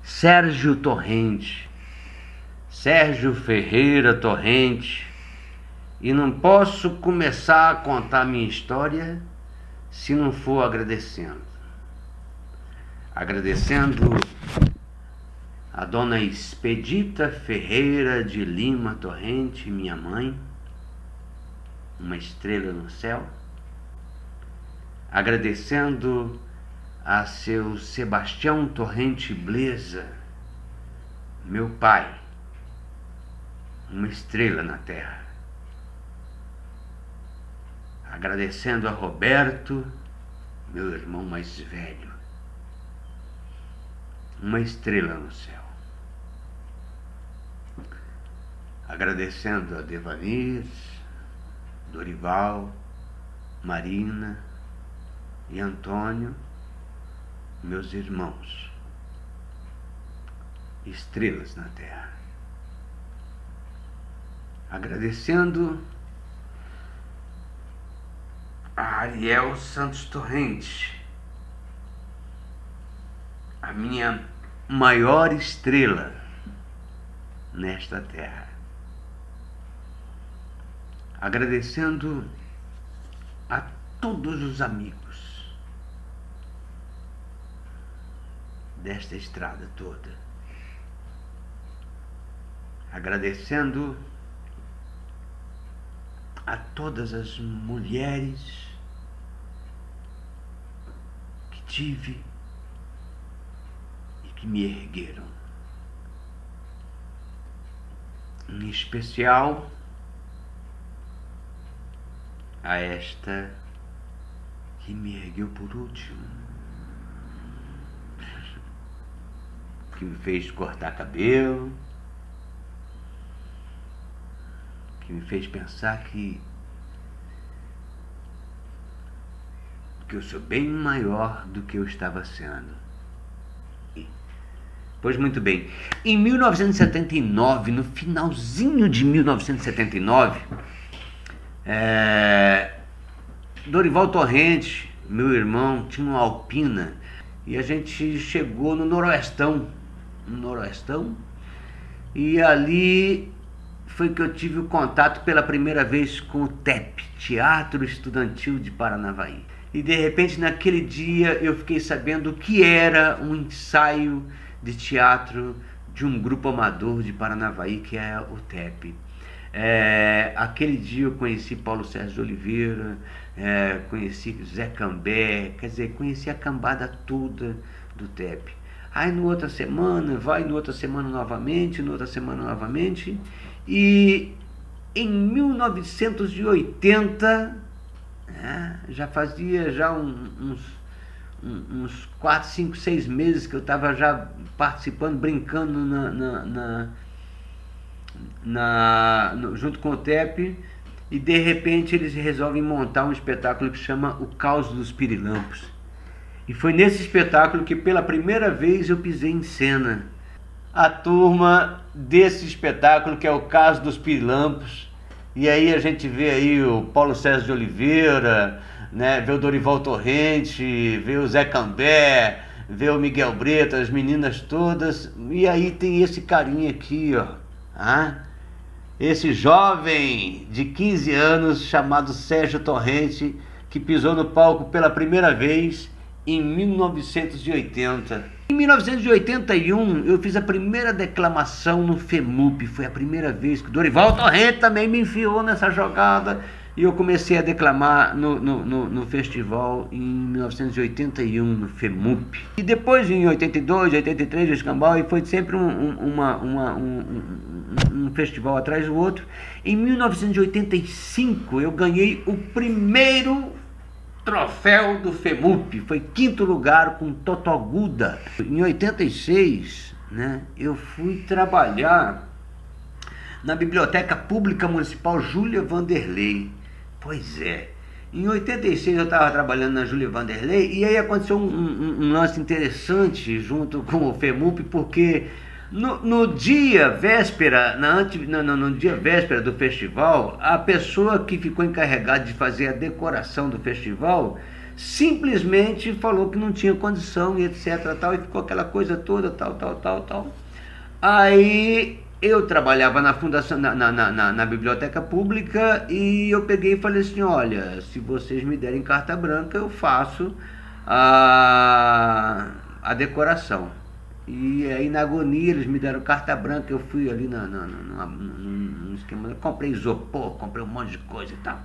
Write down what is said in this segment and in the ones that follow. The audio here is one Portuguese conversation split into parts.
Sérgio Torrente, Sérgio Ferreira Torrente, e não posso começar a contar minha história se não for agradecendo. Agradecendo a dona Expedita Ferreira de Lima Torrente, minha mãe, uma estrela no céu. Agradecendo a seu Sebastião Torrente Bleza, meu pai, uma estrela na terra. Agradecendo a Roberto, meu irmão mais velho, uma estrela no céu. Agradecendo a Devanir, Dorival, Marina e Antônio, meus irmãos, estrelas na terra. Agradecendo a Ariel Santos Torrente, a minha maior estrela nesta terra. Agradecendo a todos os amigos desta estrada toda. Agradecendo a todas as mulheres que tive e que me ergueram. Em especial a esta que me ergueu por último, que me fez cortar cabelo, que me fez pensar que eu sou bem maior do que eu estava sendo. Pois muito bem, em 1979, no finalzinho de 1979, Dorival Torrente, meu irmão, tinha uma Alpina e a gente chegou no Noroestão, e ali foi que eu tive o contato pela primeira vez com o TEP, Teatro Estudantil de Paranavaí. E de repente naquele dia eu fiquei sabendo que era um ensaio de teatro de um grupo amador de Paranavaí, que é o TEP. Aquele dia eu conheci Paulo Sérgio de Oliveira, conheci Zé Cambé, quer dizer, conheci a cambada toda do TEP. Aí no outra semana, no outra semana novamente, e em 1980, já fazia uns 4, 5, 6 meses que eu estava já participando, brincando junto com o TEP, e de repente eles resolvem montar um espetáculo que chama O Caos dos Pirilampos. E foi nesse espetáculo que pela primeira vez eu pisei em cena. A turma desse espetáculo, que é O Caos dos Pirilampos, e aí a gente vê aí o Paulo Sérgio de Oliveira, né, vê o Dorival Torrente, vê o Zé Cambé, vê o Miguel Brito, as meninas todas, e aí tem esse carinha aqui, ó, esse jovem de 15 anos chamado Sérgio Torrente, que pisou no palco pela primeira vez em 1980. Em 1981 eu fiz a primeira declamação no FEMUP, foi a primeira vez que o Dorival Torrente também me enfiou nessa jogada, e eu comecei a declamar no festival em 1981, no FEMUP. E depois em 82, 83, o Escambau, e foi sempre um festival atrás do outro. Em 1985 eu ganhei o primeiro troféu do FEMUP, foi 5º lugar com Totoguda. Em 86, né, eu fui trabalhar na Biblioteca Pública Municipal Júlia Vanderlei. Pois é, em 86 eu estava trabalhando na Júlia Vanderlei, e aí aconteceu um lance interessante junto com o FEMUP, porque no dia véspera, no dia véspera do festival, a pessoa que ficou encarregada de fazer a decoração do festival simplesmente falou que não tinha condição e etc, tal, e ficou aquela coisa toda, tal. Aí eu trabalhava na fundação, na biblioteca pública, e eu peguei e falei assim, olha, se vocês me derem carta branca, eu faço a decoração. E aí na agonia eles me deram carta branca, eu fui ali num esquema, comprei isopor, comprei um monte de coisa e tal.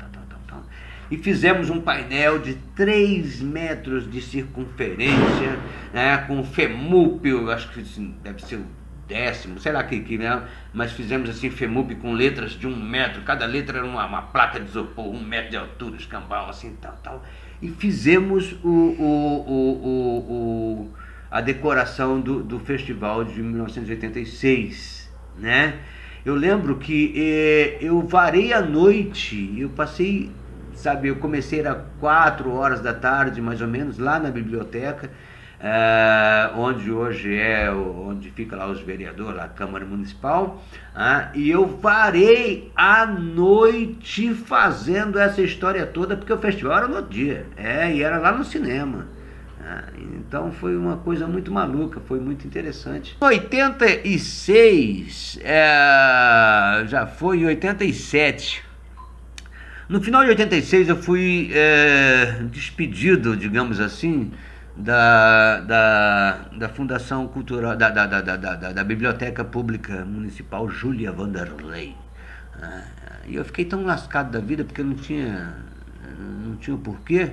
E fizemos um painel de 3 metros de circunferência, né, com FEMUP, acho que deve ser o 10º, sei lá né? Mas fizemos assim FEMUP com letras de 1 metro, cada letra era uma placa de isopor, 1 metro de altura, escambau, assim, tal. E fizemos a decoração do festival de 1986, né? Eu lembro que eu varei a noite, eu passei, sabe, eu comecei às 4 horas da tarde, mais ou menos, lá na biblioteca, onde hoje onde fica lá os vereadores, a Câmara Municipal, e eu varei a noite fazendo essa história toda, porque o festival era no dia, e era lá no cinema. Então foi uma coisa muito maluca, foi muito interessante. Em 86, já foi em 87. No final de 86 eu fui despedido, digamos assim, da Fundação Cultural, da Biblioteca Pública Municipal Júlia Vanderlei. E eu fiquei tão lascado da vida porque não tinha o porquê.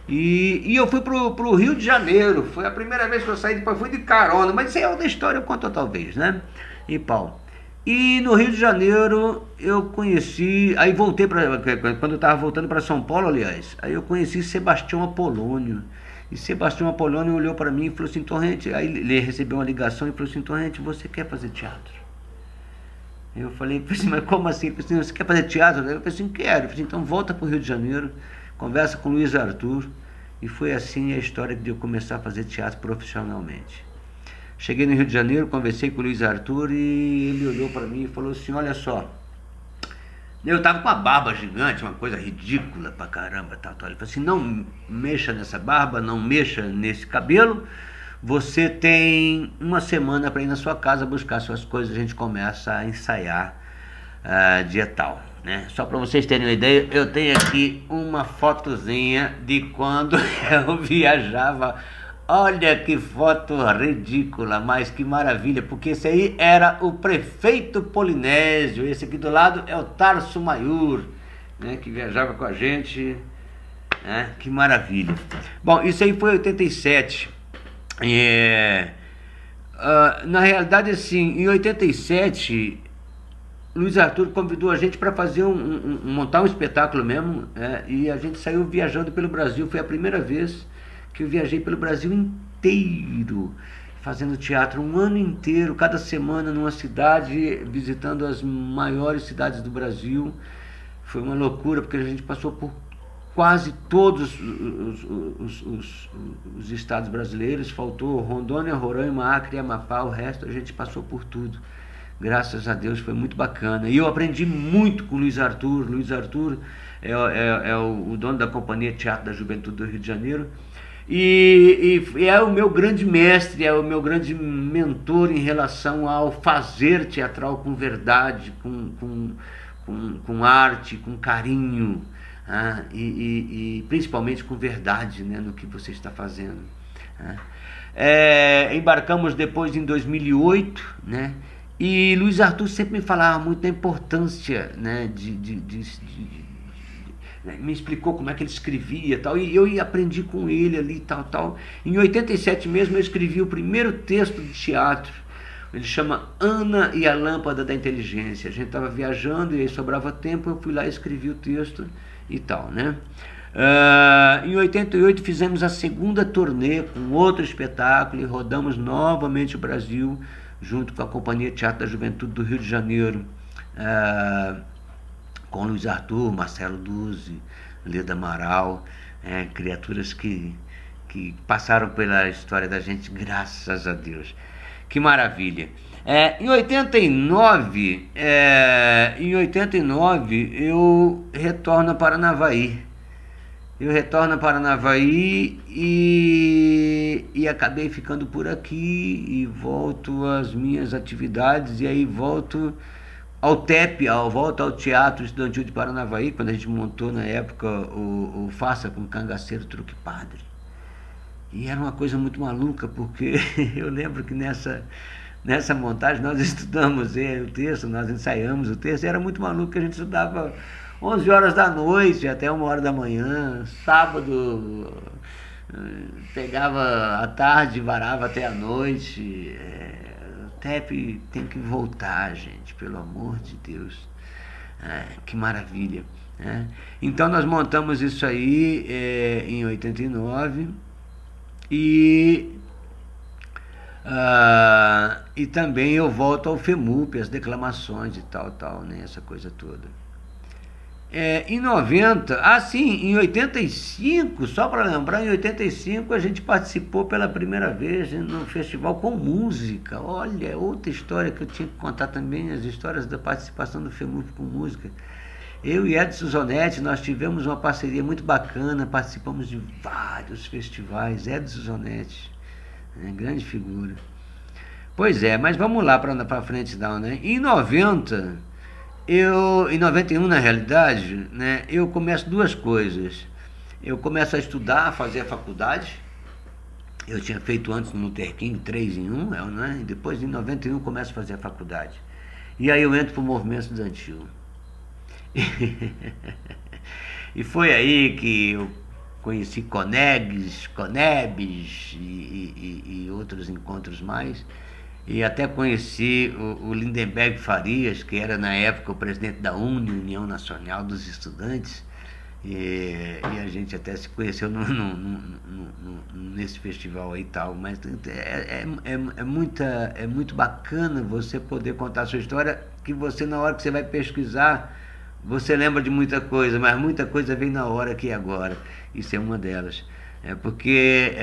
E eu fui pro Rio de Janeiro, foi a primeira vez que eu saí, depois fui de carona, mas isso é outra história, eu conto talvez, né? E no Rio de Janeiro eu conheci, aí voltei quando eu estava voltando para São Paulo, aliás, aí eu conheci Sebastião Apolônio. E Sebastião Apolônio olhou para mim e falou assim, Torrente, aí ele recebeu uma ligação e falou assim, Torrente, você quer fazer teatro? Eu falei assim, mas como assim? Ele falou assim, você quer fazer teatro? Eu falei assim, quero. Eu falei assim, então volta para o Rio de Janeiro, conversa com o Luiz Arthur. E foi assim a história de eu começar a fazer teatro profissionalmente. Cheguei no Rio de Janeiro, conversei com o Luiz Arthur e ele olhou para mim e falou assim, olha só, eu tava com uma barba gigante, uma coisa ridícula pra caramba, tal. Ele falou assim, não mexa nessa barba, não mexa nesse cabelo, você tem 1 semana para ir na sua casa buscar suas coisas, a gente começa a ensaiar dia tal, né? Só para vocês terem uma ideia, eu tenho aqui uma fotozinha de quando eu viajava. Olha que foto ridícula, mas que maravilha, porque esse aí era o prefeito Polinésio, esse aqui do lado é o Tarso Maiur, né, que viajava com a gente, né, que maravilha. Bom, isso aí foi em 87, na realidade assim, em 87, Luiz Arthur convidou a gente para fazer montar um espetáculo mesmo, e a gente saiu viajando pelo Brasil, foi a primeira vez que eu viajei pelo Brasil inteiro, fazendo teatro 1 ano inteiro, cada semana numa cidade, visitando as maiores cidades do Brasil. Foi uma loucura, porque a gente passou por quase todos os estados brasileiros, faltou Rondônia, Roraima, Acre, Amapá, o resto a gente passou por tudo. Graças a Deus, foi muito bacana. E eu aprendi muito com o Luiz Arthur. Luiz Arthur é o dono da Companhia Teatro da Juventude do Rio de Janeiro. E é o meu grande mestre, é o meu grande mentor em relação ao fazer teatral com verdade, com arte, com carinho, e principalmente com verdade, né, no que você está fazendo. Embarcamos depois em 2008, né, e Luiz Arthur sempre me falava muito da importância, né, me explicou como é que ele escrevia tal, e eu aprendi com ele ali tal. Em 87 mesmo eu escrevi o primeiro texto de teatro, ele chama Ana e a Lâmpada da Inteligência. A gente estava viajando e aí sobrava tempo, eu fui lá e escrevi o texto e tal, né? Em 88 fizemos a segunda turnê com outro espetáculo e rodamos novamente o Brasil junto com a Companhia Teatro da Juventude do Rio de Janeiro, com Luiz Arthur, Marcelo Duzzi, Leda Amaral, criaturas que passaram pela história da gente, graças a Deus. Que maravilha. Em 89 eu retorno a Paranavaí. eu retorno a Paranavaí e acabei ficando por aqui e volto às minhas atividades, e aí volto ao TEP, volto ao Teatro Estudantil de Paranavaí, quando a gente montou na época o Faça com Cangaceiro Truque Padre. E era uma coisa muito maluca, porque eu lembro que nessa montagem nós estudamos o texto, nós ensaiamos o texto, e era muito maluco que a gente estudava 11 horas da noite até 1 hora da manhã, sábado pegava à tarde, varava até a noite. O TEP tem que voltar, gente, pelo amor de Deus. Que maravilha, né? Então nós montamos isso aí em 89 e também eu volto ao FEMUP, as declamações e tal, né? Essa coisa toda. Em 90, em 85, só para lembrar, em 85 a gente participou pela primeira vez no festival com música. Olha, outra história que eu tinha que contar também, as histórias da participação do FEMUP com música. Eu e Edson Zanetti, nós tivemos uma parceria muito bacana, participamos de vários festivais. Edson Zanetti, grande figura. Pois é, mas vamos lá para frente, né? Em 90... em 91, na realidade, né, eu começo duas coisas. Eu começo a estudar, a fazer a faculdade. Eu tinha feito antes no Luther King 3 em 1, né, e depois em 91 começo a fazer a faculdade. E aí eu entro para o movimento estudantil. E foi aí que eu conheci Conebs e outros encontros mais. E até conheci o Lindenberg Farias, que era na época o presidente da União Nacional dos Estudantes, e a gente até se conheceu nesse festival aí e tal. Mas é muito bacana você poder contar a sua história, que você, na hora que você vai pesquisar, você lembra de muita coisa, mas muita coisa vem na hora aqui e agora. Isso é uma delas. Porque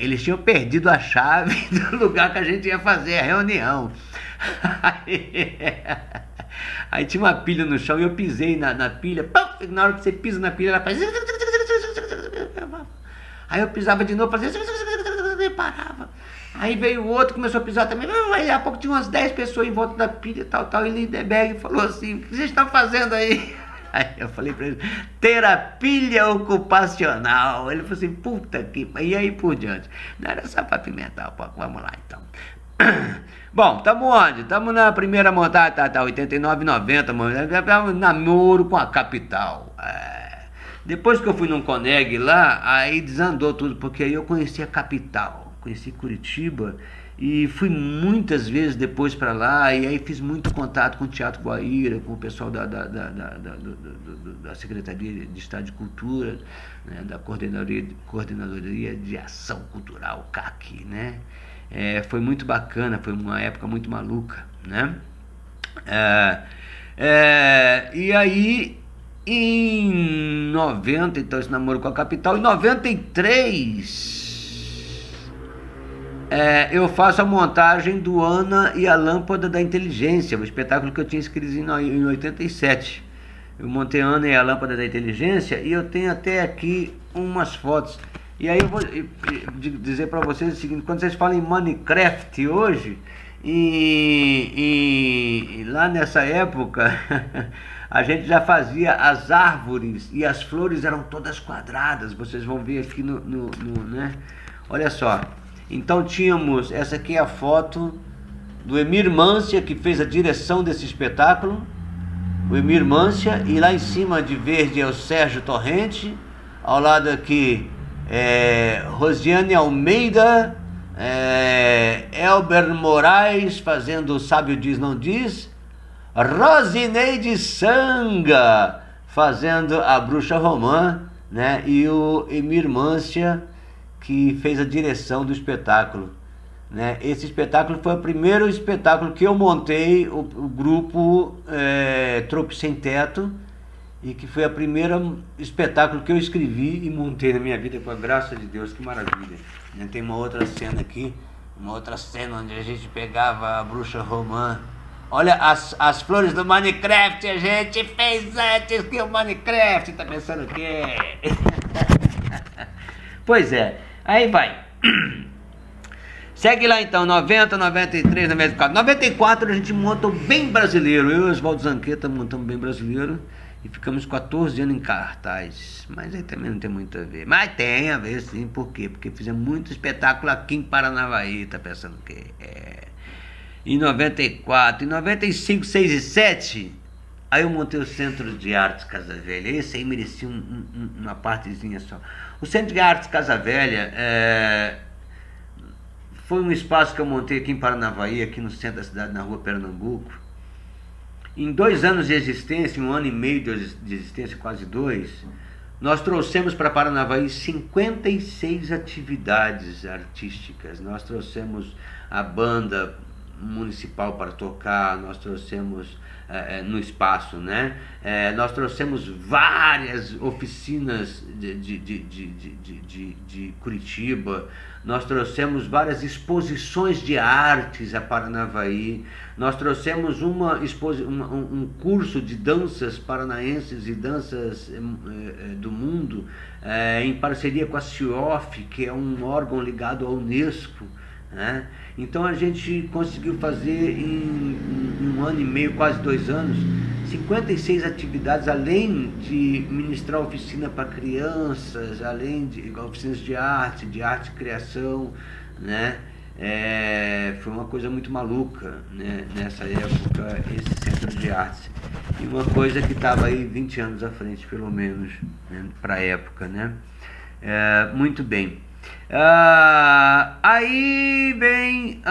eles tinham perdido a chave do lugar que a gente ia fazer a reunião. Aí tinha uma pilha no chão e eu pisei na pilha. Na hora que você pisa na pilha, ela faz... Aí eu pisava de novo, fazia... e parava. Aí veio o outro, começou a pisar também. Aí a pouco tinha umas 10 pessoas em volta da pilha, tal. E Lindenberg falou assim: o que vocês estão fazendo aí? Aí eu falei pra ele: terapia ocupacional. Ele falou assim: puta que... E aí por diante. Não era só pra pimentar, vamos lá então. Bom, estamos onde? Estamos na primeira montagem, tá 89, 90, namoro com a capital. Depois que eu fui num Coneg lá, aí desandou tudo, porque aí eu conheci a capital, conheci Curitiba. E fui muitas vezes depois para lá, e aí fiz muito contato com o Teatro Guaíra, com o pessoal da Secretaria de Estado de Cultura, né, da Coordenadoria de Ação Cultural, CAC, né? Foi muito bacana, foi uma época muito maluca, né? E aí, em 90, então, esse namoro com a capital, em 93... eu faço a montagem do Ana e a Lâmpada da Inteligência, o espetáculo que eu tinha escrito em 87. Eu montei Ana e a Lâmpada da Inteligência, e eu tenho até aqui umas fotos. E aí eu vou dizer para vocês o seguinte: quando vocês falam em Minecraft hoje, lá nessa época, a gente já fazia as árvores, e as flores eram todas quadradas. Vocês vão ver aqui né? Olha só. Então tínhamos, essa aqui é a foto do Emir Mância, que fez a direção desse espetáculo, o Emir Mância, e lá em cima de verde é o Sérgio Torrente, ao lado aqui Rosiane Almeida, Elber Moraes fazendo o Sábio Diz Não Diz, Rosineide Sanga fazendo a Bruxa Romã, né? E o Emir Mância, que fez a direção do espetáculo, né? Esse espetáculo foi o primeiro espetáculo que eu montei, o grupo Trope Sem Teto, e que foi a primeira espetáculo que eu escrevi e montei na minha vida, com a graça de Deus. Que maravilha, né? Tem uma outra cena aqui, onde a gente pegava a Bruxa Romã. Olha as flores do Minecraft, a gente fez antes que o Minecraft. Tá pensando o quê? Pois é, aí vai. Segue lá então, 90, 93, 94. 94 a gente monta o Bem Brasileiro. Eu e Oswaldo Zanqueta montamos o Bem Brasileiro e ficamos 14 anos em cartaz. Mas aí também não tem muito a ver. Mas tem a ver sim, por quê? Porque fizemos muito espetáculo aqui em Paranavaí, tá pensando o quê? Em 94, em 95, 6 e 7, aí eu montei o Centro de Artes Casa Velha. Esse aí merecia uma partezinha só. O Centro de Artes Casa Velha foi um espaço que eu montei aqui em Paranavaí, aqui no centro da cidade, na rua Pernambuco. Em 2 anos de existência, 1 ano e meio de existência, quase 2, nós trouxemos para Paranavaí 56 atividades artísticas. Nós trouxemos a banda municipal para tocar, nós trouxemos no espaço, né? Nós trouxemos várias oficinas de Curitiba, nós trouxemos várias exposições de artes a Paranavaí, nós trouxemos um curso de danças paranaenses e danças do mundo, em parceria com a CIOF, que é um órgão ligado à Unesco, né? Então a gente conseguiu fazer em 1 ano e meio, quase 2 anos, 56 atividades, além de ministrar oficina para crianças, além de oficinas de arte e criação, né? Foi uma coisa muito maluca, né? Nessa época, esse centro de artes. E uma coisa que estava aí 20 anos à frente, pelo menos, né? Para a época, né? Muito bem. Aí vem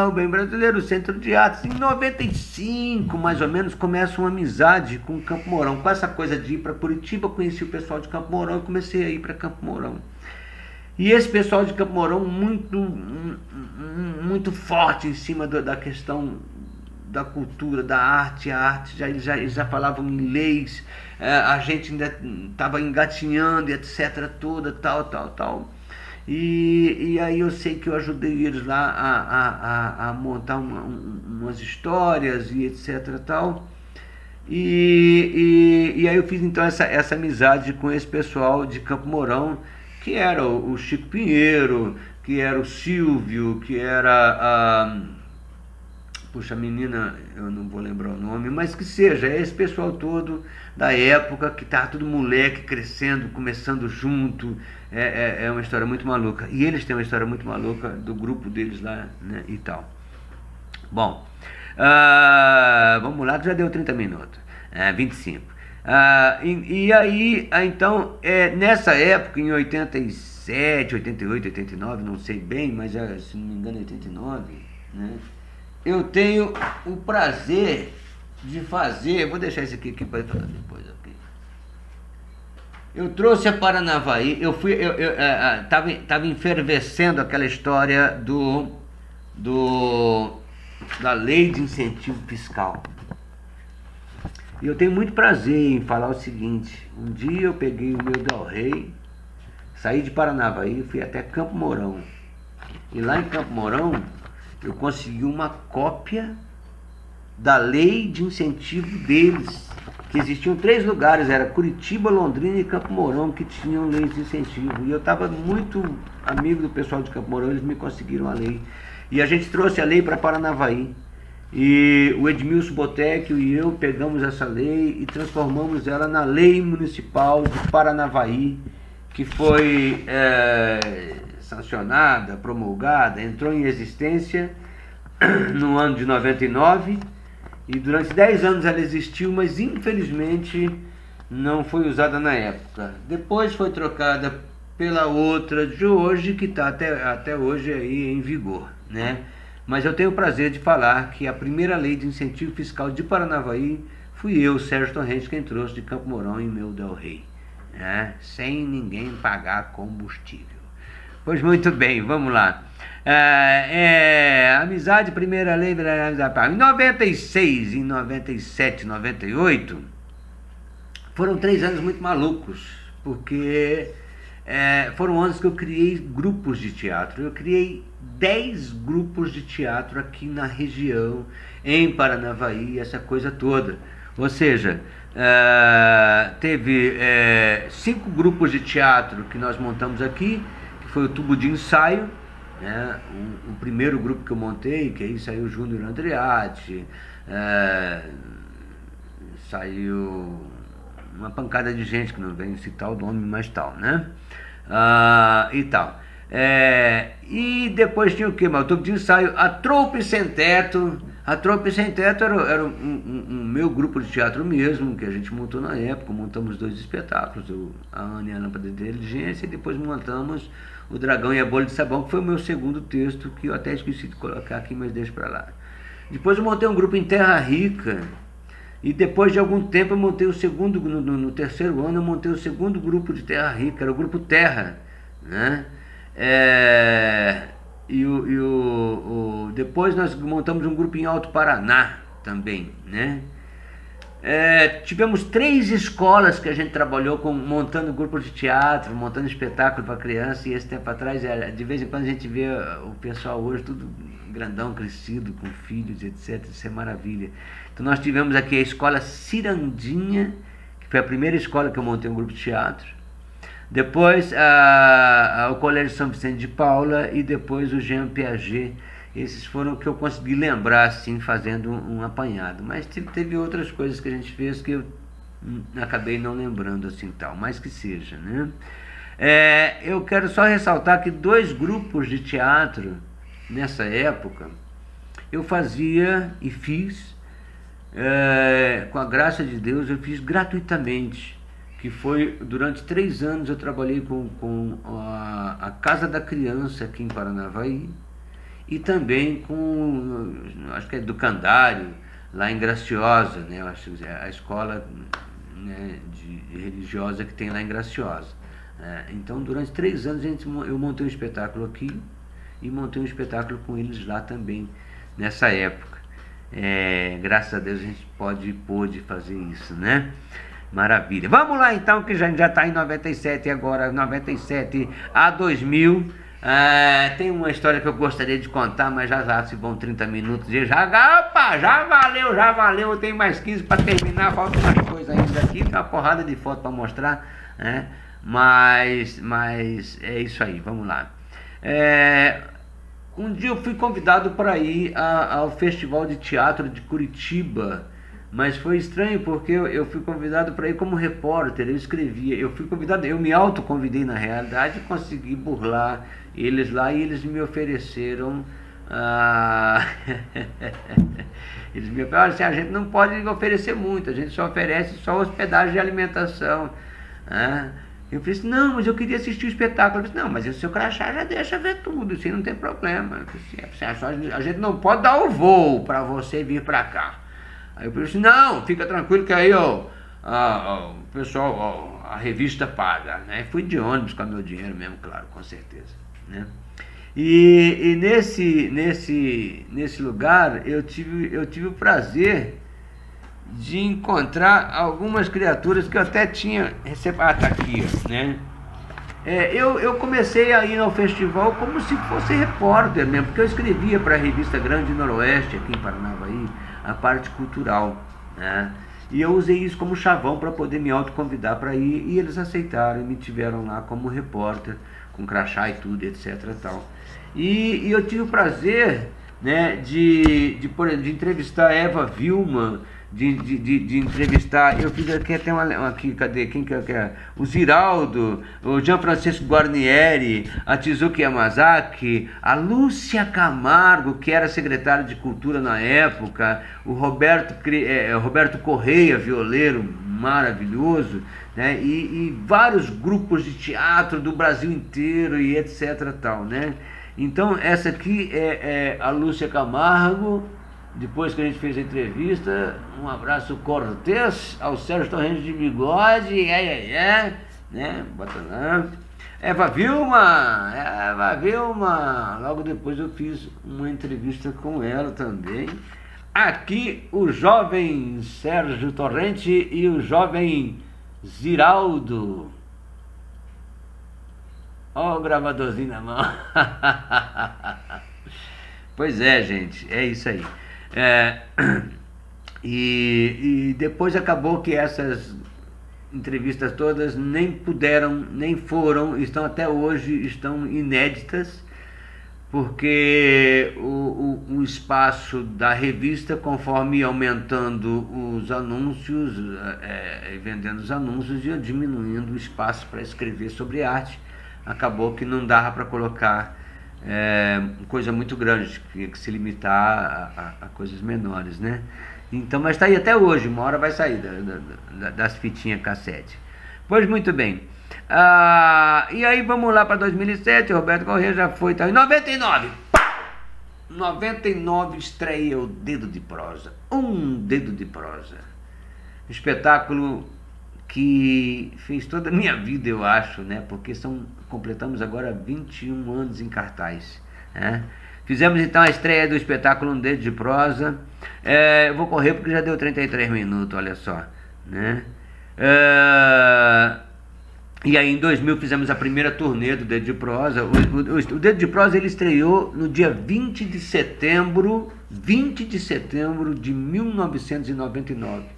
o Bem Brasileiro, o Centro de Artes. Em 95, mais ou menos, começa uma amizade com Campo Mourão. Com essa coisa de ir para Curitiba, conheci o pessoal de Campo Mourão e comecei a ir para Campo Mourão. E esse pessoal de Campo Mourão muito forte em cima da questão da cultura, da arte. A arte, eles já falavam inglês, a gente ainda estava engatinhando, etc. toda, tal. E aí eu sei que eu ajudei eles lá a montar umas histórias e etc. tal. E aí eu fiz então essa amizade com esse pessoal de Campo Mourão, que era o Chico Pinheiro, que era o Silvio, que era puxa, a menina, eu não vou lembrar o nome, mas que seja, esse pessoal todo da época, que tá tudo moleque, crescendo, começando junto. É uma história muito maluca. E eles têm uma história muito maluca do grupo deles lá, né, e tal. Bom, vamos lá, que já deu 30 minutos, 25. E aí, então, nessa época, em 87, 88, 89, não sei bem, mas se não me engano 89, né, eu tenho o prazer de fazer, vou deixar isso aqui para falar depois, ok? Eu trouxe a Paranavaí, tava enfervescendo aquela história da lei de incentivo fiscal. E eu tenho muito prazer em falar o seguinte: um dia eu peguei o meu Del Rey, saí de Paranavaí, fui até Campo Mourão. E lá em Campo Mourão eu consegui uma cópia da lei de incentivo deles, que existiam 3 lugares, era Curitiba, Londrina e Campo Mourão, que tinham leis de incentivo. E eu estava muito amigo do pessoal de Campo Mourão, eles me conseguiram a lei. E a gente trouxe a lei para Paranavaí. E o Edmilson Botecchio e eu pegamos essa lei e transformamos ela na Lei Municipal de Paranavaí, que foi sancionada, promulgada, entrou em existência no ano de 99, e durante 10 anos ela existiu, mas infelizmente não foi usada na época. Depois foi trocada pela outra de hoje, que está até hoje aí em vigor, né? Mas eu tenho o prazer de falar que a primeira lei de incentivo fiscal de Paranavaí fui eu, Sérgio Torrente, quem trouxe de Campo Mourão em meu Del Rey, né? Sem ninguém pagar combustível. Pois muito bem, vamos lá. Amizade, primeira lei, em 96, em 97, 98, foram 3 anos muito malucos, porque foram anos que eu criei grupos de teatro. Eu criei 10 grupos de teatro aqui na região, em Paranavaí, essa coisa toda. Ou seja, teve 5 grupos de teatro que nós montamos aqui, que foi o Tubo de Ensaio, né? O primeiro grupo que eu montei, que aí saiu Júnior Andreatti, saiu uma pancada de gente, que não vem citar o nome, mas tal, né? E tal. E depois tinha o que? O Tubo de Ensaio, a Troupe Sem Teto. A Troupe Sem Teto era um meu grupo de teatro mesmo, que a gente montou na época. Montamos 2 espetáculos, a Ana e a Lâmpada de Inteligência, e depois montamos o Dragão e a Bolha de Sabão, que foi o meu segundo texto, que eu até esqueci de colocar aqui, mas deixo pra lá. Depois eu montei um grupo em Terra Rica, e depois de algum tempo eu montei o segundo, no terceiro ano eu montei o segundo grupo de Terra Rica, era o Grupo Terra, né? Depois nós montamos um grupo em Alto Paraná também, né? Tivemos 3 escolas que a gente trabalhou montando grupo de teatro, montando espetáculo para criança, e esse tempo atrás, de vez em quando a gente vê o pessoal hoje tudo grandão, crescido, com filhos, etc. Isso é maravilha. Então nós tivemos aqui a Escola Cirandinha, que foi a primeira escola que eu montei um grupo de teatro. Depois o Colégio São Vicente de Paula e depois o Jean Piaget. Esses foram o que eu consegui lembrar, assim, fazendo um apanhado. Mas teve outras coisas que a gente fez que eu acabei não lembrando, assim, tal. Mas que seja, né? Eu quero só ressaltar que 2 grupos de teatro, nessa época, eu fazia e fiz, com a graça de Deus, eu fiz gratuitamente. Que foi, durante 3 anos, eu trabalhei com a Casa da Criança aqui em Paranavaí, e também com, acho que é Educandário, lá em Graciosa, né? Eu acho que é a escola, né, de religiosa que tem lá em Graciosa. Então, durante 3 anos eu montei um espetáculo aqui e montei um espetáculo com eles lá também, nessa época. Graças a Deus a gente pôde fazer isso, né? Maravilha. Vamos lá então, que já está em 97 agora, 97 a 2000. Tem uma história que eu gostaria de contar, mas já se vão 30 minutos e já valeu, tem mais 15 para terminar, faltam umas coisas ainda aqui, tem uma porrada de foto para mostrar, né? Mas é isso aí, vamos lá. Um dia eu fui convidado para ir ao Festival de Teatro de Curitiba, mas foi estranho porque eu fui convidado para ir como repórter, eu escrevia, eu me autoconvidei na realidade, consegui burlar eles lá e eles me ofereceram, eles me falaram assim, a gente não pode oferecer muito, a gente só oferece só hospedagem e alimentação, Eu falei assim, não, mas eu queria assistir o espetáculo. Eu falei, não, mas o seu crachá já deixa ver tudo, assim, não tem problema. Eu falei assim, a gente não pode dar o voo para você vir para cá. Aí eu falei assim, não, fica tranquilo que aí o pessoal, a revista paga, né? Fui de ônibus com o meu dinheiro mesmo, claro, com certeza, né? E nesse lugar eu tive o prazer de encontrar algumas criaturas que eu até tinha recebido. Tá aqui, né? Eu comecei a ir ao festival como se fosse repórter mesmo, porque eu escrevia para a revista Grande Noroeste, aqui em Paranavaí, a parte cultural, né? E eu usei isso como chavão para poder me autoconvidar para ir, e eles aceitaram e me tiveram lá como repórter, com crachá e tudo, etc. Tal. E eu tive o prazer, né, de entrevistar a Eva Vilma, de entrevistar, eu fiz aqui até aqui, cadê, quem que é? O Ziraldo, o Jean Francisco Guarnieri, a Tizuki Yamazaki, a Lúcia Camargo, que era secretária de Cultura na época, o Roberto Correia, violeiro maravilhoso, né? E vários grupos de teatro do Brasil inteiro e etc. tal, né? Então essa aqui é a Lúcia Camargo. Depois que a gente fez a entrevista, um abraço cortês ao Sérgio Torrente de Bigode, né? Bota lá. Eva Vilma. Logo depois eu fiz uma entrevista com ela também. Aqui o jovem Sérgio Torrente e o jovem Ziraldo. Ó o gravadorzinho na mão. Pois é, gente, é isso aí. E depois acabou que essas entrevistas todas nem puderam, nem foram, estão até hoje, estão inéditas, porque o espaço da revista, conforme ia aumentando os anúncios, vendendo os anúncios, ia diminuindo o espaço para escrever sobre arte. Acabou que não dava para colocar coisa muito grande, tinha que se limitar a coisas menores, né? Então, mas está aí até hoje, uma hora vai sair das fitinhas cassete. Pois muito bem. E aí vamos lá para 2007, Roberto Corrêa já foi, tá, em 99, pá! 99 estreia o Dedo de Prosa, um Dedo de Prosa, um espetáculo que fez toda a minha vida, eu acho, né? Porque completamos agora 21 anos em cartaz, né? Fizemos então a estreia do espetáculo Um Dedo de Prosa. Eu vou correr porque já deu 33 minutos, olha só, né? E aí em 2000 fizemos a primeira turnê do Dedo de Prosa. O Dedo de Prosa ele estreou no dia 20 de setembro de 1999.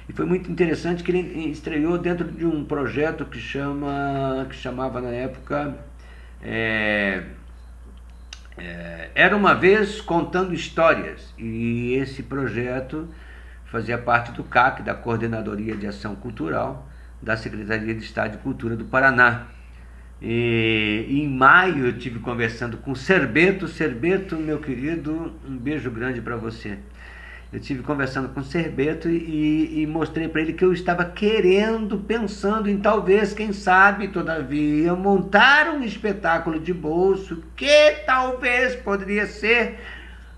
E foi muito interessante que ele estreou dentro de um projeto que chamava na época Era Uma Vez Contando Histórias. E esse projeto fazia parte do CAC, da Coordenadoria de Ação Cultural, da Secretaria de Estado de Cultura do Paraná. E em maio eu estive conversando com Serbeto, meu querido, um beijo grande para você. Eu estive conversando com Serbeto e mostrei para ele que eu estava pensando em talvez, quem sabe, todavia, montar um espetáculo de bolso que talvez poderia ser.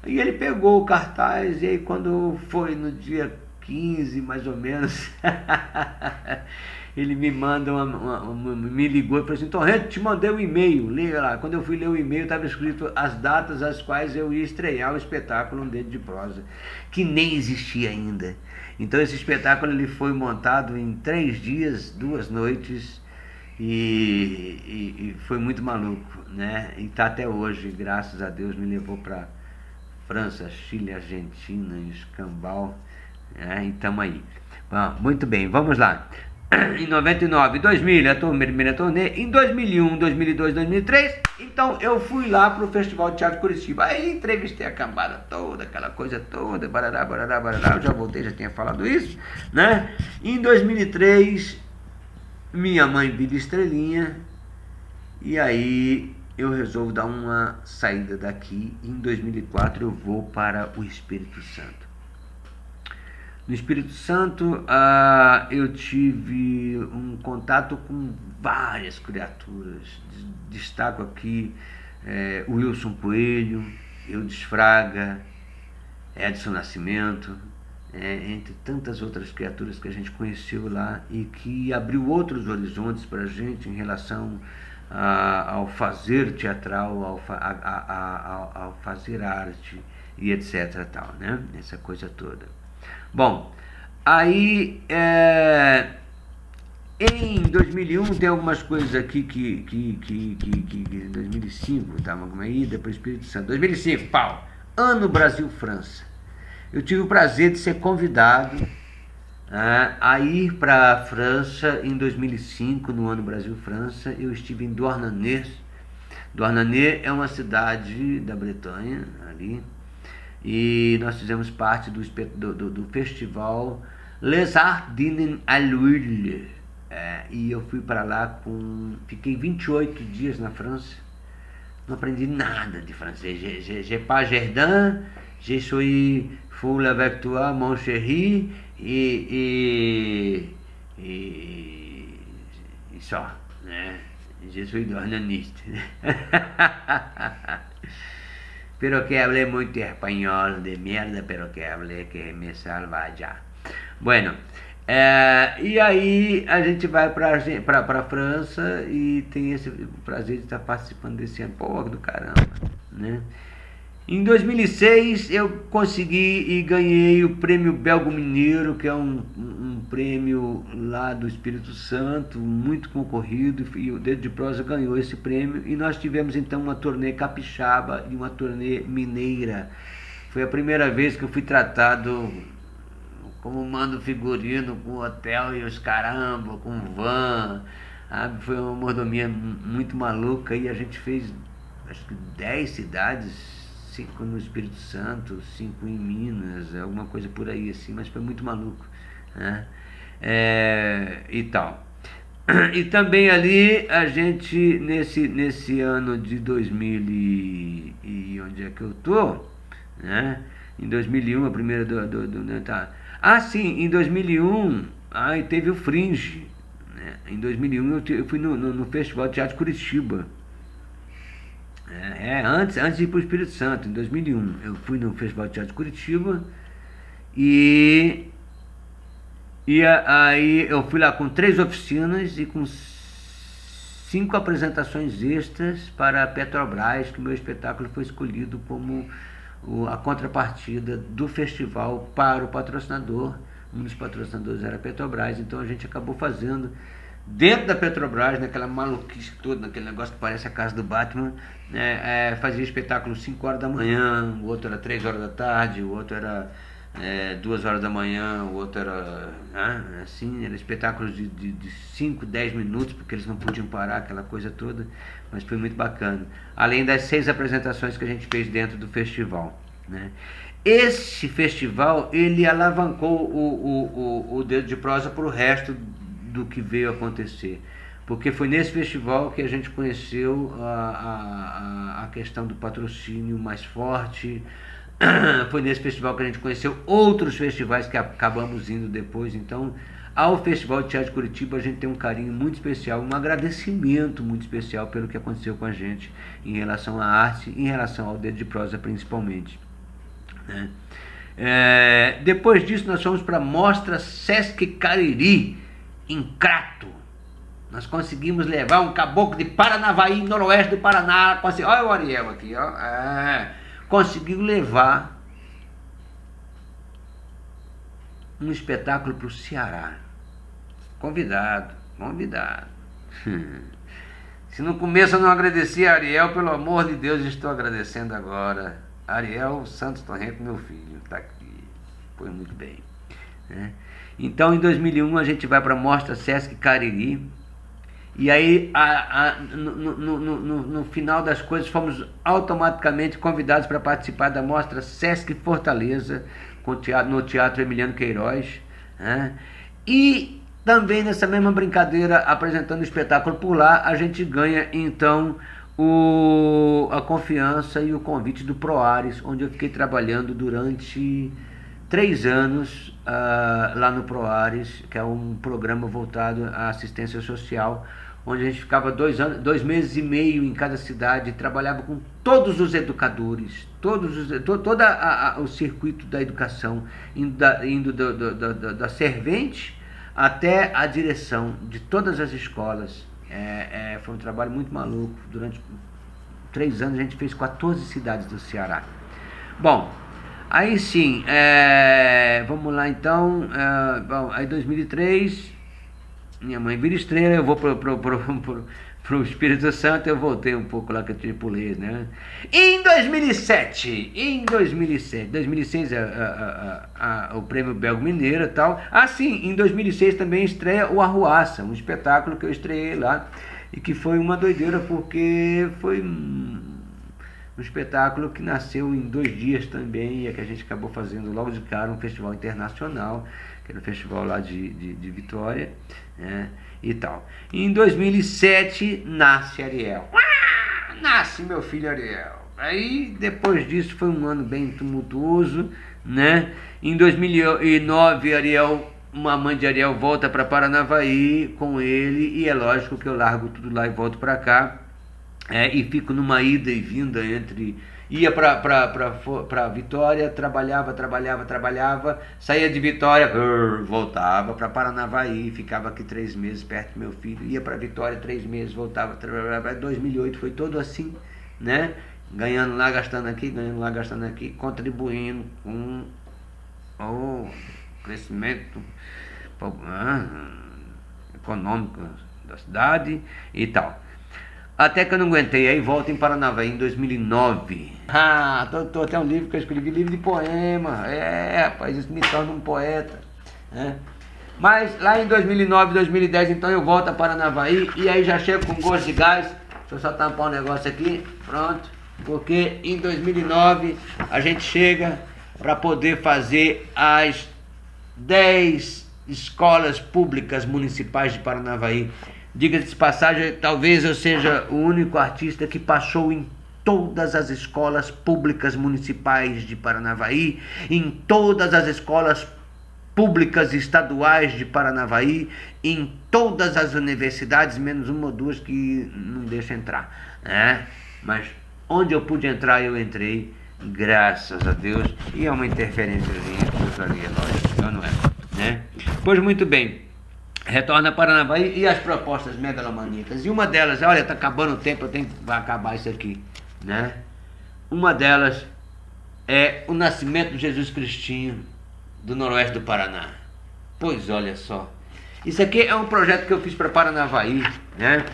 E ele pegou o cartaz, e aí quando foi no dia 15, mais ou menos, ele me manda me ligou e falou assim: Torrente, te mandei um e-mail, liga lá. Quando eu fui ler o e-mail, estava escrito as datas às quais eu ia estrear o espetáculo Um Dedo de Prosa, que nem existia ainda. Então esse espetáculo ele foi montado em 3 dias, 2 noites, e foi muito maluco, né? E tá até hoje, graças a Deus, me levou para França, Chile, Argentina, Escambau, e estamos aí. Bom, muito bem, vamos lá. Em 99, 2000, a primeira turnê. Em 2001, 2002, 2003, então eu fui lá para o Festival de Teatro de Curitiba. Aí entrevistei a cambada toda, aquela coisa toda, barará, barará, barará. Eu já voltei, já tinha falado isso, né? Em 2003, minha mãe vira estrelinha, e aí eu resolvo dar uma saída daqui. Em 2004 eu vou para o Espírito Santo. No Espírito Santo eu tive um contato com várias criaturas. Destaco aqui o Wilson Coelho, Eudes Fraga, Edson Nascimento, entre tantas outras criaturas que a gente conheceu lá e que abriu outros horizontes para a gente em relação ao fazer teatral, ao fazer arte e etc. Tal, né? Essa coisa toda. Bom, aí em 2001 tem algumas coisas aqui que 2005, tá, uma ida para o Espírito Santo. 2005, pau, ano Brasil-França. Eu tive o prazer de ser convidado a ir para a França em 2005, no ano Brasil-França. Eu estive em Douarnenez. Douarnenez é uma cidade da Bretanha, ali. E nós fizemos parte do festival Les Arts d'Inen à l'Huile. E eu fui para lá fiquei 28 dias na França. Não aprendi nada de francês. J'ai pas jardin, je suis full avec toi, mon chéri, e só, né? Je suis douarneniste. Pero que hablé muito espanhol de mierda, pero que hablé que me salva já. Bueno, e aí a gente vai para a França e tem esse prazer de estar participando desse ano. Pô, do caramba, né? Em 2006 eu consegui e ganhei o prêmio Belgo Mineiro, que é um prêmio lá do Espírito Santo, muito concorrido, e o Dedo de Prosa ganhou esse prêmio. E nós tivemos então uma turnê capixaba e uma turnê mineira. Foi a primeira vez que eu fui tratado como mando figurino com hotel e os caramba, com van, sabe? Foi uma mordomia muito maluca e a gente fez acho que 10 cidades, 5 no Espírito Santo, 5 em Minas, alguma coisa por aí assim, mas foi muito maluco, né? E tal. E também ali a gente, nesse ano de 2000 e onde é que eu tô, né? Em 2001, a primeira sim, em 2001, aí teve o Fringe, né? Em 2001 eu fui no Festival de Teatro de Curitiba. Antes de ir para o Espírito Santo, em 2001, eu fui no Festival de Teatro de Curitiba e aí eu fui lá com 3 oficinas e com 5 apresentações extras para a Petrobras, que o meu espetáculo foi escolhido como a contrapartida do festival para o patrocinador. Um dos patrocinadores era a Petrobras, então a gente acabou fazendo dentro da Petrobras, naquela maluquice toda, naquele negócio que parece a casa do Batman, né? Fazia espetáculo 5 horas da manhã, o outro era 3 horas da tarde, o outro era 2 horas da manhã, o outro era assim, era espetáculos de 5, 10 minutos, porque eles não podiam parar, aquela coisa toda, mas foi muito bacana. Além das 6 apresentações que a gente fez dentro do festival, né? Esse festival, ele alavancou o Dedo de Prosa para o resto do que veio acontecer, porque foi nesse festival que a gente conheceu a questão do patrocínio mais forte. Foi nesse festival que a gente conheceu outros festivais que acabamos indo depois. Então, ao Festival de Teatro de Curitiba a gente tem um carinho muito especial, um agradecimento muito especial pelo que aconteceu com a gente em relação à arte, em relação ao Dedo de Prosa principalmente, né? Depois disso nós fomos para a Mostra Sesc Cariri, em Crato. Nós conseguimos levar um caboclo de Paranavaí, noroeste do Paraná. Olha o Ariel aqui, ó. Conseguiu levar um espetáculo para o Ceará. Convidado. Se no começo eu não agradeci a Ariel, pelo amor de Deus, estou agradecendo agora. Ariel Santos Torrento, meu filho, está aqui. Foi muito bem, né? Então, em 2001, a gente vai para a Mostra Sesc Cariri. E aí, no final das coisas, fomos automaticamente convidados para participar da Mostra Sesc Fortaleza, no Teatro Emiliano Queiroz, né? E também nessa mesma brincadeira, apresentando o espetáculo por lá, a gente ganha, então, a confiança e o convite do Proares, onde eu fiquei trabalhando durante 3 anos lá no Proares, que é um programa voltado à assistência social, onde a gente ficava 2 meses e meio em cada cidade, trabalhava com todos os educadores, todo o circuito da educação, indo da servente até a direção de todas as escolas. Foi um trabalho muito maluco. Durante 3 anos a gente fez 14 cidades do Ceará. Bom, aí sim, vamos lá então. Aí 2003, minha mãe vira estrela, eu vou pro Espírito Santo, eu voltei um pouco lá que eu tripulei, né? Em 2007, 2006 o Prêmio Belgo Mineiro e tal. Sim, em 2006 também estreia o Arruaça, um espetáculo que eu estreiei lá e que foi uma doideira, porque foi um espetáculo que nasceu em 2 dias também, e que a gente acabou fazendo logo de cara um festival internacional, que era o festival lá de Vitória, né, e tal. Em 2007 nasce Ariel. Nasce meu filho Ariel. Aí depois disso foi um ano bem tumultuoso, né? Em 2009 uma mãe de Ariel volta para Paranavaí com ele, e é lógico que eu largo tudo lá e volto para cá. E fico numa ida e vinda ia para Vitória, trabalhava, saía de Vitória, voltava para Paranavaí, ficava aqui 3 meses perto do meu filho, ia para Vitória 3 meses, voltava. 2008 foi todo assim, né? Ganhando lá, gastando aqui, contribuindo com o crescimento econômico da cidade e tal. Até que eu não aguentei, aí volto em Paranavaí em 2009. Tô até um livro que eu escrevi, livro de poema. Rapaz, isso me torna um poeta. né? Mas lá em 2009, 2010, então eu volto a Paranavaí e aí já chego com gosto de gás. Deixa eu só tampar um negócio aqui, pronto. Porque em 2009 a gente chega para poder fazer as 10 escolas públicas municipais de Paranavaí. Diga-se de passagem, talvez eu seja o único artista que passou em todas as escolas públicas municipais de Paranavaí, em todas as escolas públicas estaduais de Paranavaí, em todas as universidades, menos uma ou duas que não deixam entrar, né? Mas onde eu pude entrar, eu entrei, graças a Deus, e é uma interferênciazinha que ali, é lógico, eu não é, né? Pois muito bem, retorna a Paranavaí e as propostas megalomaníacas, e uma delas, olha, tá acabando o tempo, eu tenho que acabar isso aqui, né? Uma delas é o nascimento de Jesus Cristinho do Noroeste do Paraná. Pois olha só, isso aqui é um projeto que eu fiz para Paranavaí, né?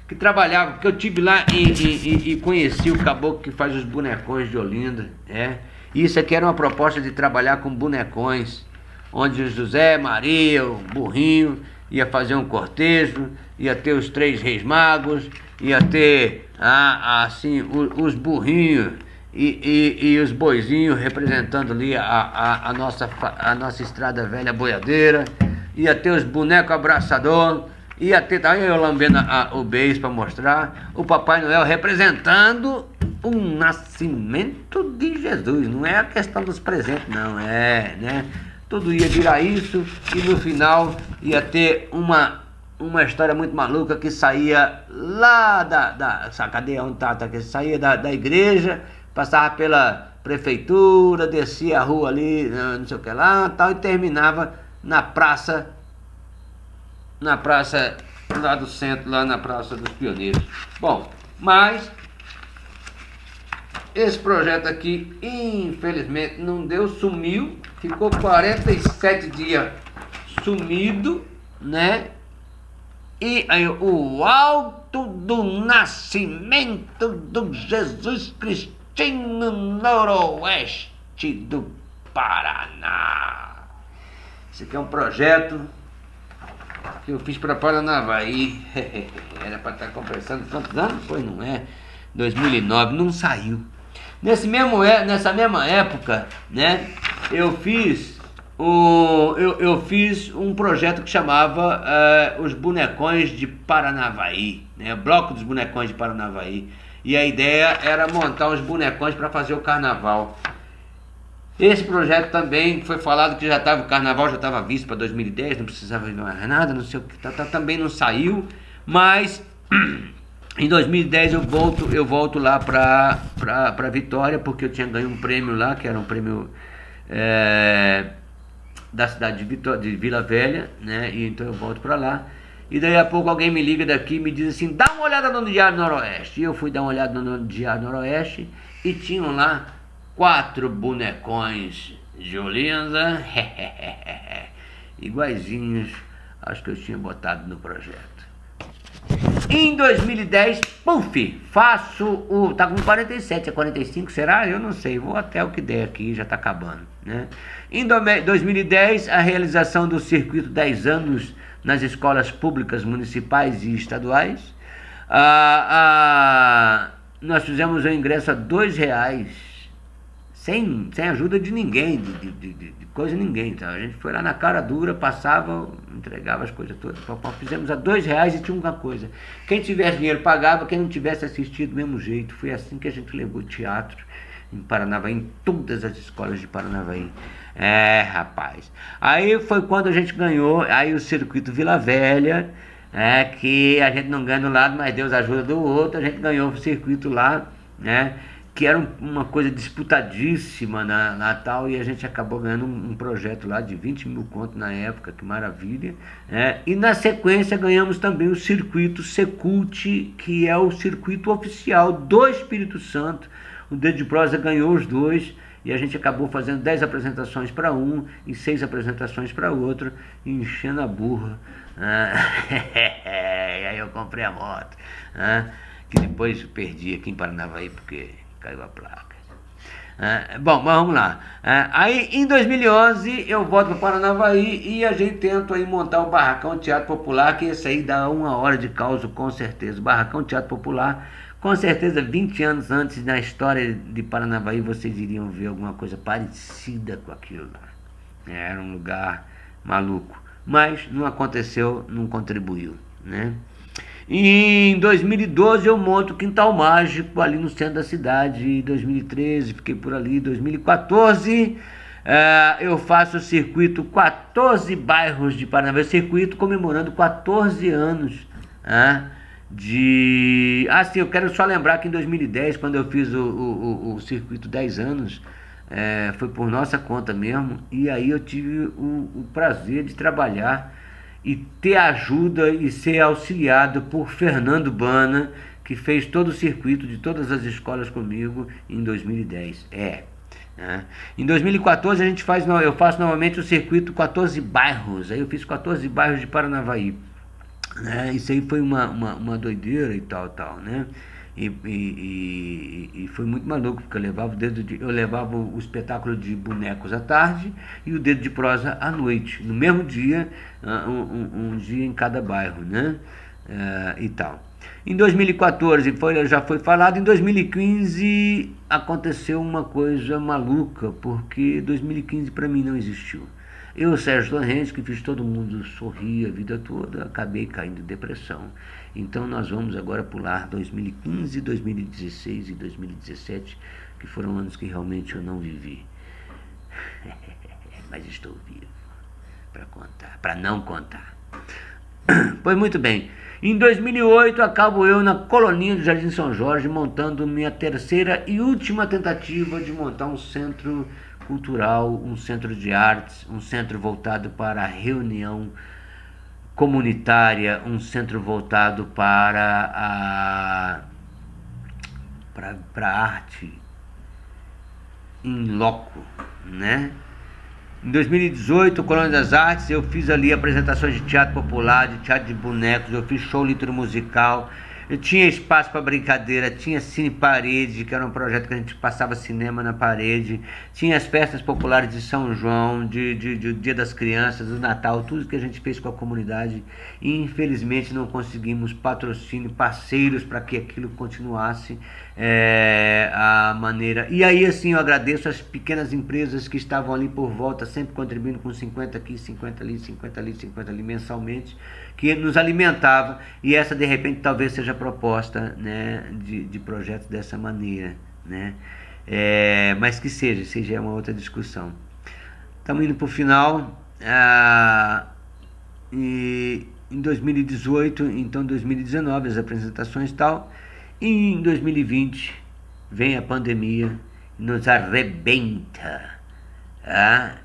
Que trabalhava, porque eu tive lá e conheci o caboclo que faz os bonecões de Olinda, né? E isso aqui era uma proposta de trabalhar com bonecões, onde o José, Maria, o burrinho ia fazer um cortejo, ia ter os 3 reis magos, ia ter assim os burrinhos e os boizinhos representando ali a nossa estrada velha boiadeira, ia ter os bonecos abraçador, ia ter também eu lambendo o beijo para mostrar o Papai Noel representando o nascimento de Jesus. Não é a questão dos presentes, não, né? Tudo ia virar isso e no final ia ter uma história muito maluca que saía lá da cadeia onde tá, que saía da igreja, passava pela prefeitura, descia a rua ali, não sei o que lá, tal, e terminava na praça lá do centro, lá na Praça dos Pioneiros. Bom, mas esse projeto aqui, infelizmente, não deu, sumiu, ficou 47 dias sumido, né? E aí, o alto do nascimento do Jesus Cristinho Noroeste do Paraná. Esse aqui é um projeto que eu fiz para Paranavaí. Era para estar conversando quantos anos? Pois não é. 2009, não saiu. Nessa mesma época, né? Eu fiz um projeto que chamava Os Bonecões de Paranavaí, né? Bloco dos Bonecões de Paranavaí. E a ideia era montar uns bonecões para fazer o carnaval. Esse projeto também foi falado que já estava, o carnaval já estava visto para 2010, não precisava mais nada, não sei o que, também não saiu, mas em 2010 eu volto lá para Vitória, porque eu tinha ganho um prêmio lá, que era um prêmio da cidade de Vila Velha, né? E então eu volto para lá. E daí a pouco alguém me liga daqui e me diz assim: dá uma olhada no Diário Noroeste. E eu fui dar uma olhada no Diário Noroeste e tinham lá 4 bonecões de Olinda, iguaizinhos aos que eu tinha botado no projeto. Em 2010, puf, faço o... tá com 47, é 45, será? Eu não sei, vou até o que der aqui, já tá acabando, né? Em 2010, a realização do circuito 10 anos nas escolas públicas municipais e estaduais. Nós fizemos o ingresso a R$2, sem ajuda de ninguém, de coisa ninguém, tá? A gente foi lá na cara dura, passava, entregava as coisas todas. Fizemos a R$2 e tinha uma coisa: quem tivesse dinheiro pagava, quem não tivesse assistido do mesmo jeito. Foi assim que a gente levou teatro em Paranavaí, em todas as escolas de Paranavaí. Rapaz, aí foi quando a gente ganhou aí o circuito Vila Velha, que a gente não ganha de um lado, mas Deus ajuda do outro. A gente ganhou o circuito lá, né? Que era uma coisa disputadíssima na Natal, e a gente acabou ganhando um projeto lá de 20 mil contos na época, que maravilha, né? E na sequência ganhamos também o circuito Secult, que é o circuito oficial do Espírito Santo. O Dedo de Prosa ganhou os 2, e a gente acabou fazendo 10 apresentações para um e 6 apresentações para outro, enchendo a burra. E aí eu comprei a moto, que depois perdi aqui em Paranavaí porque caiu a placa. Bom, mas vamos lá. Aí em 2011 eu volto para Paranavaí e a gente tenta aí montar o Barracão Teatro Popular, que esse aí dá 1 hora de causa com certeza. O Barracão Teatro Popular, com certeza 20 anos antes na história de Paranavaí vocês iriam ver alguma coisa parecida com aquilo lá. Era um lugar maluco, mas não aconteceu, não contribuiu, né? E em 2012 eu monto o Quintal Mágico ali no centro da cidade. Em 2013 fiquei por ali. 2014 eu faço o circuito 14 bairros de Paranavaí, circuito comemorando 14 anos de... sim, eu quero só lembrar que em 2010, quando eu fiz o circuito 10 anos, foi por nossa conta mesmo, e aí eu tive o prazer de trabalhar e ter ajuda e ser auxiliado por Fernando Bana, que fez todo o circuito de todas as escolas comigo em 2010. Em 2014 eu faço novamente o circuito 14 bairros, aí eu fiz 14 bairros de Paranavaí. Isso aí foi uma doideira e tal, né? E foi muito maluco, porque eu levava o espetáculo de bonecos à tarde e o dedo de prosa à noite, no mesmo dia, um dia em cada bairro, né? E tal. Em 2014 já foi falado. Em 2015 aconteceu uma coisa maluca, porque 2015 para mim não existiu. Eu, Sérgio Torrente, que fiz todo mundo sorrir a vida toda, acabei caindo em depressão. Então nós vamos agora pular 2015, 2016 e 2017, que foram anos que realmente eu não vivi. Mas estou vivo para contar, para não contar. Pois muito bem. Em 2008 acabo eu na Coloninha do Jardim São Jorge montando minha terceira e última tentativa de montar um centro cultural, um centro de artes, um centro voltado para a reunião comunitária, um centro voltado para a arte em loco, né? Em 2018, Colônia das Artes, eu fiz ali apresentações de teatro popular, de teatro de bonecos, eu fiz show litro musical, eu tinha espaço para brincadeira, tinha Cine Parede, que era um projeto que a gente passava cinema na parede, tinha as festas populares de São João, de Dia das Crianças, do Natal, tudo que a gente fez com a comunidade, e infelizmente não conseguimos patrocínio, parceiros para que aquilo continuasse a maneira. E aí assim eu agradeço as pequenas empresas que estavam ali por volta, sempre contribuindo com 50 aqui, 50 ali, 50 ali, 50 ali mensalmente, que nos alimentava, e essa de repente talvez seja a proposta, né, de projetos dessa maneira, né? Mas que seja uma outra discussão. Estamos indo para o final. E em 2018, então 2019 as apresentações e tal, e em 2020 vem a pandemia, nos arrebenta,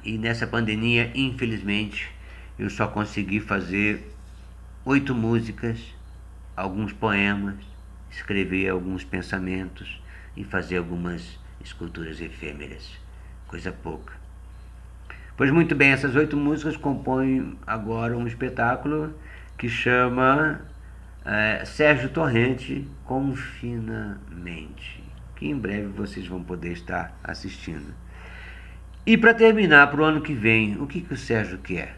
e nessa pandemia infelizmente eu só consegui fazer 8 músicas, alguns poemas, escrever alguns pensamentos e fazer algumas esculturas efêmeras, coisa pouca. Pois muito bem, essas 8 músicas compõem agora um espetáculo que chama Sérgio Torrente Confinamente, que em breve vocês vão poder estar assistindo. E para terminar, para o ano que vem, o que o Sérgio quer?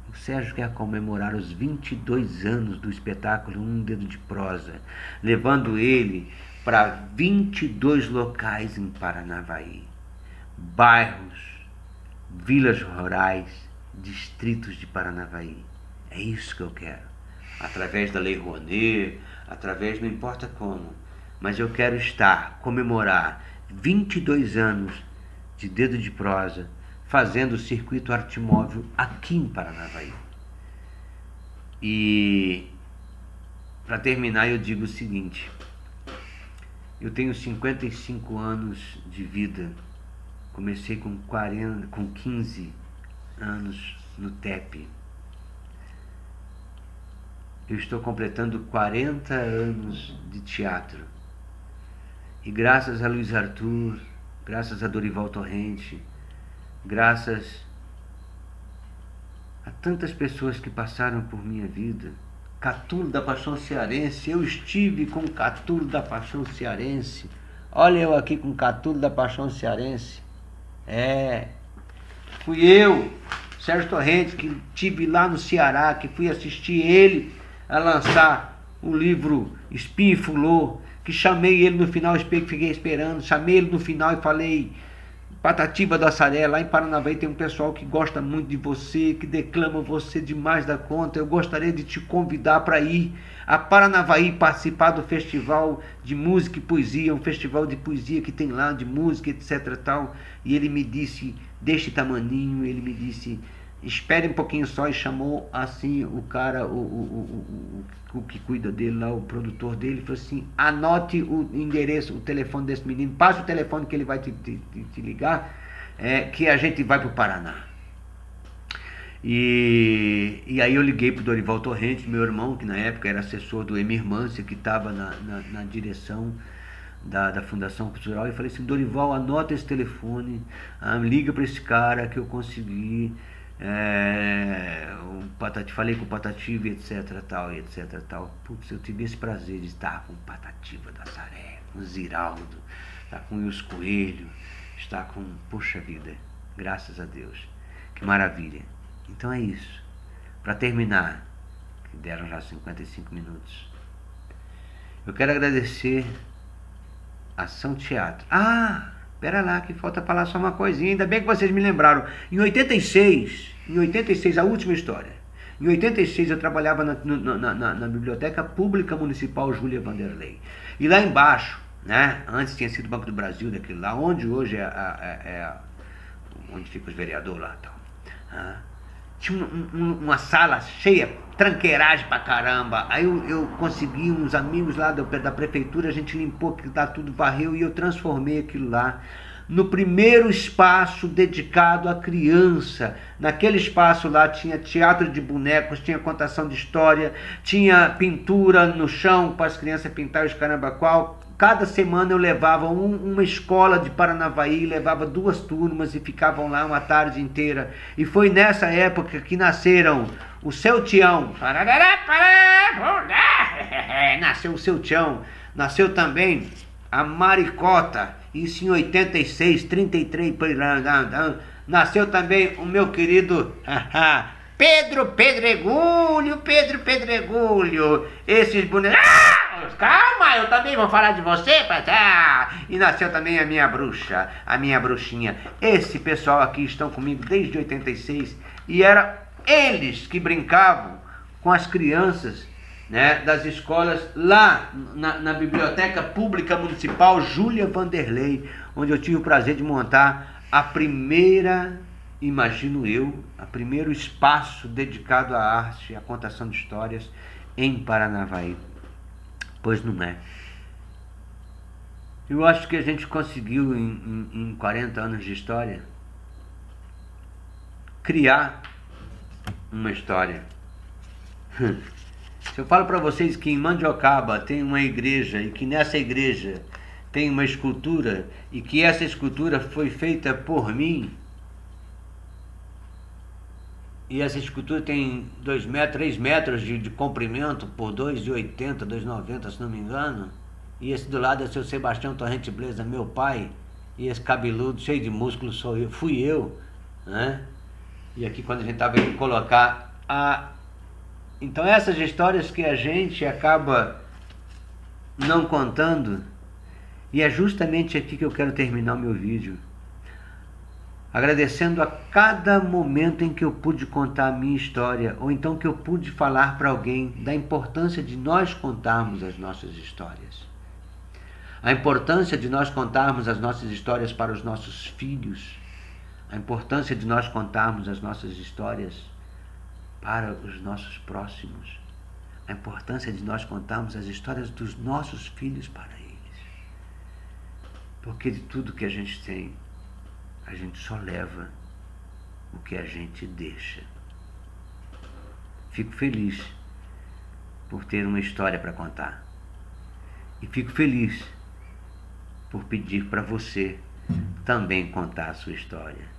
O Sérgio quer comemorar os 22 anos do espetáculo Um Dedo de Prosa, levando ele para 22 locais em Paranavaí, bairros, vilas rurais, distritos de Paranavaí. É isso que eu quero. Através da Lei Rouanet, através, não importa como, mas eu quero comemorar 22 anos de Dedo de Prosa, fazendo o circuito Artimóvel aqui em Paranavaí. E para terminar eu digo o seguinte: eu tenho 55 anos de vida, comecei com 15 anos no TEP. Eu estou completando 40 anos de teatro. E graças a Luiz Arthur, graças a Dorival Torrente, graças a tantas pessoas que passaram por minha vida, Catulo da Paixão Cearense, eu estive com Catulo da Paixão Cearense Olha eu aqui com o Catulo da Paixão Cearense. Fui eu, Sérgio Torrente, que tive lá no Ceará, que fui assistir ele a lançar o livro Espinho e Fulô, que chamei ele no final, fiquei esperando, chamei ele no final e falei: Patativa do Assaré, lá em Paranavaí tem um pessoal que gosta muito de você, que declama você demais da conta. Eu gostaria de te convidar para ir a Paranavaí participar do festival de música e poesia, um festival de poesia que tem lá, de música, etc. Tal. E ele me disse, deste tamaninho, ele me disse: espere um pouquinho só, e chamou assim o cara, o que cuida dele lá, o produtor dele, falou assim: anote o endereço, o telefone desse menino, passe o telefone que ele vai te ligar, que a gente vai para o Paraná. E aí eu liguei para o Dorival Torrente, meu irmão, que na época era assessor do Emir Mância, que estava na direção da Fundação Cultural, e falei assim: Dorival, anota esse telefone, liga para esse cara que eu consegui. Falei com o Patativa, etc tal, etc tal. Putz, eu tive esse prazer de estar com o Patativa da Saré, com o Ziraldo, estar com o Wilson Coelho, estar com, poxa vida, graças a Deus, que maravilha. Então é isso. Para terminar, que deram já 55 minutos, eu quero agradecer a São Teatro. Pera lá, que falta falar só uma coisinha. Ainda bem que vocês me lembraram. Em 86, a última história. Em 86 eu trabalhava na Biblioteca Pública Municipal Júlia Vanderlei. E lá embaixo, né, antes tinha sido o Banco do Brasil, daquele lá, onde hoje onde fica os vereadores lá, tal. Tinha uma sala cheia, tranqueiragem pra caramba. Aí eu consegui uns amigos lá da prefeitura, a gente limpou aquilo lá tudo, varreu, e eu transformei aquilo lá no primeiro espaço dedicado à criança. Naquele espaço lá tinha teatro de bonecos, tinha contação de história, tinha pintura no chão para as crianças pintar os caramba qual. Cada semana eu levava uma escola de Paranavaí, levava 2 turmas e ficavam lá uma tarde inteira. E foi nessa época que nasceram o Seu Tião. Nasceu o Seu Tião. Nasceu também a Maricota. Isso em 86, 33. Nasceu também o meu querido Pedro Pedregulho. Esses bonecos. Calma, eu também vou falar de você, E nasceu também a minha bruxa, a minha bruxinha. Esse pessoal aqui estão comigo desde 86 e eram eles que brincavam com as crianças, né, das escolas lá na Biblioteca Pública Municipal Júlia Vanderlei, onde eu tive o prazer de montar a primeira, imagino eu, a primeiro espaço dedicado à arte, à contação de histórias em Paranavaí. Pois não é. Eu acho que a gente conseguiu em 40 anos de história criar uma história. Se eu falo para vocês que em Mandiocaba tem uma igreja e que nessa igreja tem uma escultura e que essa escultura foi feita por mim, e essa escultura tem 2 metros, 3 metros de comprimento por 2,80, 2,90, se não me engano. E esse do lado é o seu Sebastião Torrente Blesa, meu pai. E esse cabeludo, cheio de músculo, fui eu, né? E aqui quando a gente estava indo colocar Então essas histórias que a gente acaba não contando, e é justamente aqui que eu quero terminar o meu vídeo. Agradecendo a cada momento em que eu pude contar a minha história, ou então que eu pude falar para alguém da importância de nós contarmos as nossas histórias. A importância de nós contarmos as nossas histórias para os nossos filhos. A importância de nós contarmos as nossas histórias para os nossos próximos. A importância de nós contarmos as histórias dos nossos filhos para eles. Porque de tudo que a gente tem, a gente só leva o que a gente deixa. Fico feliz por ter uma história para contar. E fico feliz por pedir para você também contar a sua história.